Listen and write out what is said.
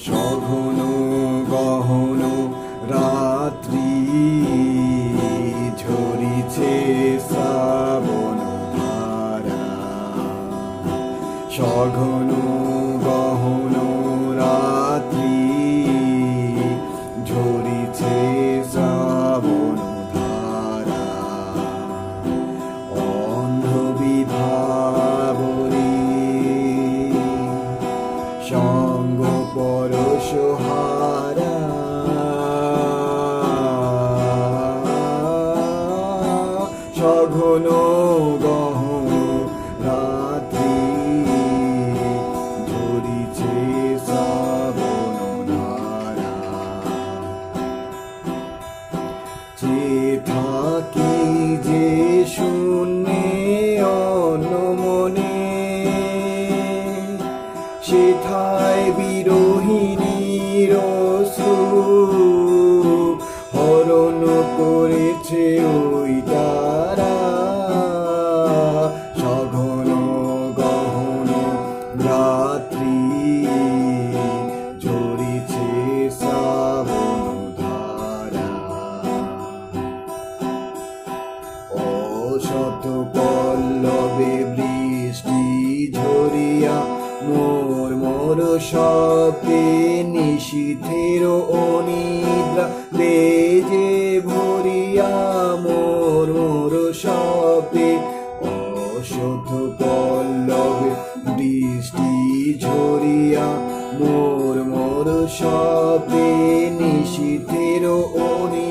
সঘন গহন রাত্রি ঝরিছে শ্রাবণ ধারা। সঘন গহন রাত্রি ঝরিছে শ্রাবণ ধারা। অন্ধ বিভাবনী সঙ্গ পরশহারা। সঘন গহন রাত্রি ঝরিছে শ্রাবণ ধারা। যে থাকি যে শূন্যে অনমনে, সেথায় বিরোহিণীর অশ্রু হরণ করেছে ওই তারা। সঘন গহন রাত্রি ঝরিছে শ্রাবণ ধারা। অশত পল্লবে বৃষ্টি ঝরিয়া মোর মোর শব্দে নিশীথের অনিদ্রা বেজে ভরিয়া। মোর মোর শব্দে অশত পল্লবে বৃষ্টি ঝরিয়া মোর মোর শব্দে নিশীথের অনিদ্রা